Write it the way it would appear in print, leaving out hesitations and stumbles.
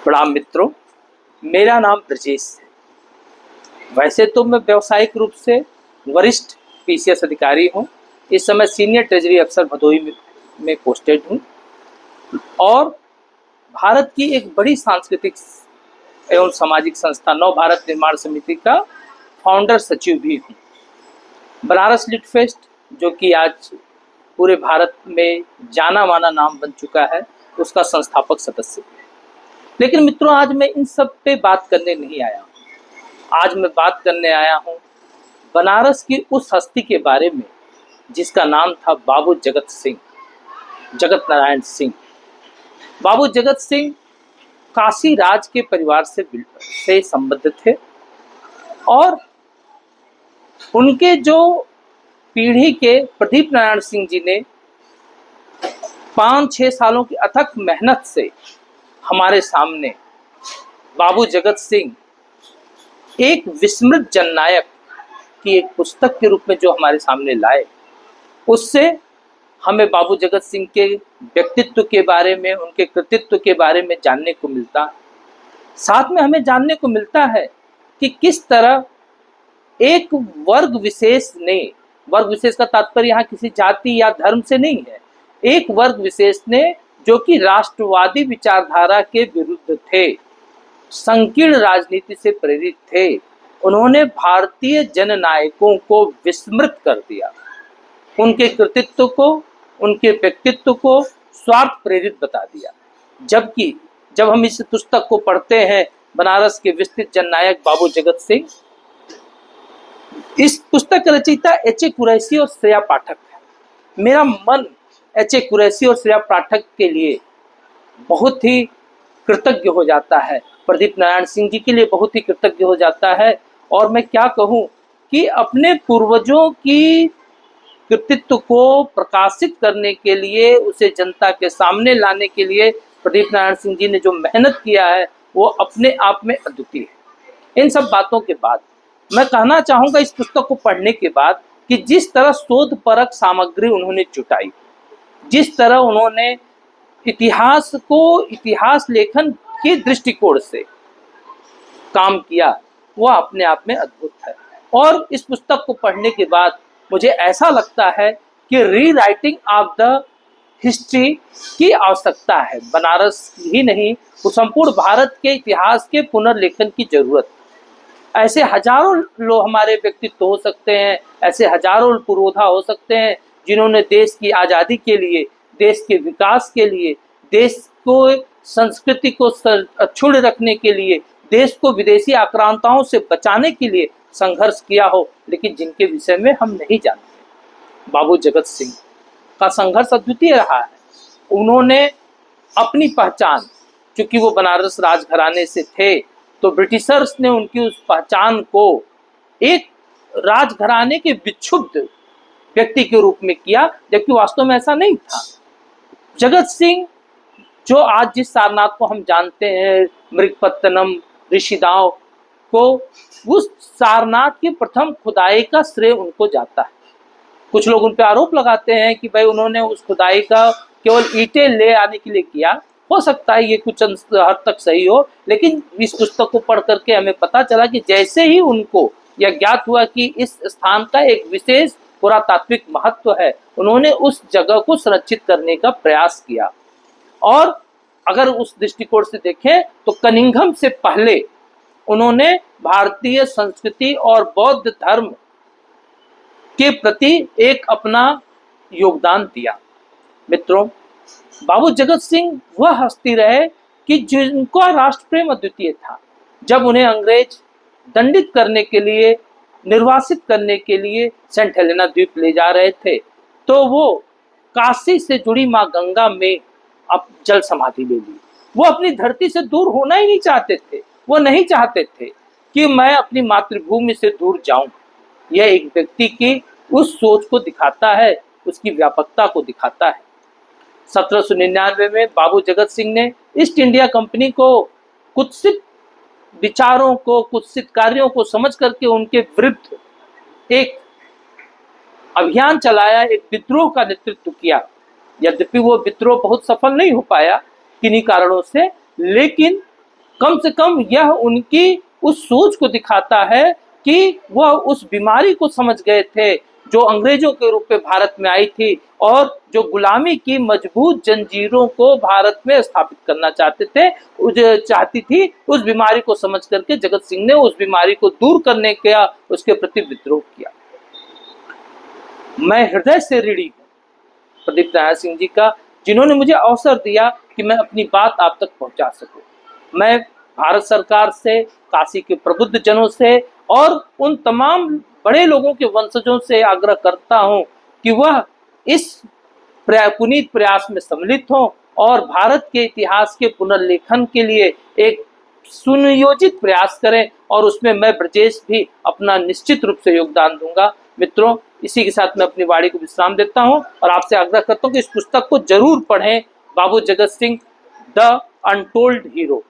प्रणाम मित्रों, मेरा नाम ब्रजेश है। वैसे तो मैं व्यावसायिक रूप से वरिष्ठ पीसीएस अधिकारी हूँ। इस समय सीनियर ट्रेजरी अफसर भदोही में पोस्टेड हूँ और भारत की एक बड़ी सांस्कृतिक एवं सामाजिक संस्था नव भारत निर्माण समिति का फाउंडर सचिव भी हूँ। बनारस लिट फेस्ट, जो कि आज पूरे भारत में जाना माना नाम बन चुका है, उसका संस्थापक सदस्य। लेकिन मित्रों, आज मैं इन सब पे बात करने नहीं आया हूँ। आज मैं बात करने आया हूँ बनारस की उस हस्ती के बारे में जिसका नाम था बाबू जगत सिंह, जगत नारायण सिंह। बाबू जगत सिंह काशी राज के परिवार से संबद्ध थे और उनके जो पीढ़ी के प्रदीप नारायण सिंह जी ने 5-6 सालों की अथक मेहनत से हमारे सामने बाबू जगत सिंह एक विस्मृत जननायक की एक पुस्तक के रूप में जो हमारे सामने लाए, उससे हमें बाबू जगत सिंह के व्यक्तित्व के बारे में, उनके कृतित्व के बारे में जानने को मिलता है। साथ में हमें जानने को मिलता है कि किस तरह एक वर्ग विशेष ने, वर्ग विशेष का तात्पर्य यहाँ किसी जाति या धर्म से नहीं है, एक वर्ग विशेष ने जो कि राष्ट्रवादी विचारधारा के विरुद्ध थे, संकीर्ण राजनीति से प्रेरित थे, उन्होंने भारतीय जननायकों को विस्मृत कर दिया। उनके कृतित्व को, उनके व्यक्तित्व को स्वार्थ प्रेरित बता दिया। जबकि जब हम इस पुस्तक को पढ़ते हैं, बनारस के विस्तृत जननायक बाबू जगत सिंह, इस पुस्तक का रचयिता एच ए कुरैशी और श्रेया पाठक है। मेरा मन एच ए कुरैशी और श्रेया पाठक के लिए बहुत ही कृतज्ञ हो जाता है, प्रदीप नारायण सिंह जी के लिए बहुत ही कृतज्ञ हो जाता है। और मैं क्या कहूँ कि अपने पूर्वजों की कृतित्व को प्रकाशित करने के लिए, उसे जनता के सामने लाने के लिए प्रदीप नारायण सिंह जी ने जो मेहनत किया है वो अपने आप में अद्वितीय है। इन सब बातों के बाद मैं कहना चाहूँगा, इस पुस्तक को पढ़ने के बाद, कि जिस तरह शोध परक सामग्री उन्होंने जुटाई, जिस तरह उन्होंने इतिहास को इतिहास लेखन के दृष्टिकोण से काम किया, वह अपने आप में अद्भुत है। और इस पुस्तक को पढ़ने के बाद मुझे ऐसा लगता है कि रीराइटिंग ऑफ द हिस्ट्री की आवश्यकता है। बनारस ही नहीं, वो संपूर्ण भारत के इतिहास के पुनर्लेखन की जरूरत है। ऐसे हजारों लोग हमारे व्यक्तित्व हो सकते हैं, ऐसे हजारों पुरोधा हो सकते हैं जिन्होंने देश की आज़ादी के लिए, देश के विकास के लिए, देश को संस्कृति को अक्षुण्ण रखने के लिए, देश को विदेशी आक्रांताओं से बचाने के लिए संघर्ष किया हो, लेकिन जिनके विषय में हम नहीं जानते। बाबू जगत सिंह का संघर्ष अद्वितीय रहा है। उन्होंने अपनी पहचान, चूंकि वो बनारस राजघराने से थे, तो ब्रिटिशर्स ने उनकी उस पहचान को एक राजघराने के विक्षुब्ध व्यक्ति के रूप में किया, जबकि वास्तव में ऐसा नहीं था। जगत सिंह, जो आज जिस सारनाथ को हम जानते हैं, मृगपत्तनम, ऋषिदाव को, उस सारनाथ की प्रथम खुदाई का श्रेय उनको जाता है। कुछ लोग उन पर आरोप लगाते हैं कि भाई उन्होंने उस खुदाई का केवल ईंटें ले आने के लिए किया। हो सकता है ये कुछ हद तक सही हो, लेकिन इस पुस्तक को पढ़ करके हमें पता चला कि जैसे ही उनको यह ज्ञात हुआ कि इस स्थान का एक विशेष पुरातात्विक महत्व है, उन्होंने उस जगह को संरक्षित करने का प्रयास किया। और अगर उस दृष्टिकोण से देखें तो कनिंघम से पहले उन्होंने भारतीय संस्कृति और बौद्ध धर्म के प्रति एक अपना योगदान दिया। मित्रों, बाबू जगत सिंह वह हस्ती रहे कि जिनका राष्ट्र प्रेम अद्वितीय था। जब उन्हें अंग्रेज दंडित करने के लिए, निर्वासित करने के लिए सेंट हेलेना द्वीप ले जा रहे थे, तो वो काशी से जुड़ी माँ गंगा में अब जल समाधि ले ली। वो अपनी धरती से दूर होना ही नहीं चाहते थे। वो नहीं चाहते थे कि मैं अपनी मातृभूमि से दूर जाऊं। यह एक व्यक्ति की उस सोच को दिखाता है, उसकी व्यापकता को दिखाता है। 1799 में बाबू जगत सिंह ने ईस्ट इंडिया कंपनी को कुत्सित विचारों को, कुत्सित कार्यों को समझ करके उनके विरुद्ध एक अभियान चलाया, एक विद्रोह का नेतृत्व किया। यद्यपि वो विद्रोह बहुत सफल नहीं हो पाया किन्हीं कारणों से, लेकिन कम से कम यह उनकी उस सोच को दिखाता है कि वह उस बीमारी को समझ गए थे जो अंग्रेजों के रूप में भारत में आई थी और जो गुलामी की मजबूत जंजीरों को भारत में स्थापित करना चाहती थी। उस बीमारी को समझ करके जगत सिंह ने उस बीमारी को दूर करने का उसके प्रति विद्रोह किया। मैं हृदय से ऋणी हूँ प्रदीप नारायण सिंह जी का, जिन्होंने मुझे अवसर दिया कि मैं अपनी बात आप तक पहुंचा सकूं। मैं भारत सरकार से, काशी के प्रबुद्ध जनों से और उन तमाम बड़े लोगों के वंशजों से आग्रह करता हूं कि वह इस पुनीत प्रयास में सम्मिलित हों और भारत के इतिहास के पुनर्लेखन के लिए एक सुनियोजित प्रयास करें और उसमें मैं ब्रजेश भी अपना निश्चित रूप से योगदान दूंगा। मित्रों, इसी के साथ मैं अपनी वाणी को विश्राम देता हूं और आपसे आग्रह करता हूं कि इस पुस्तक को जरूर पढ़ें, बाबू Jagat Singh the untold hero.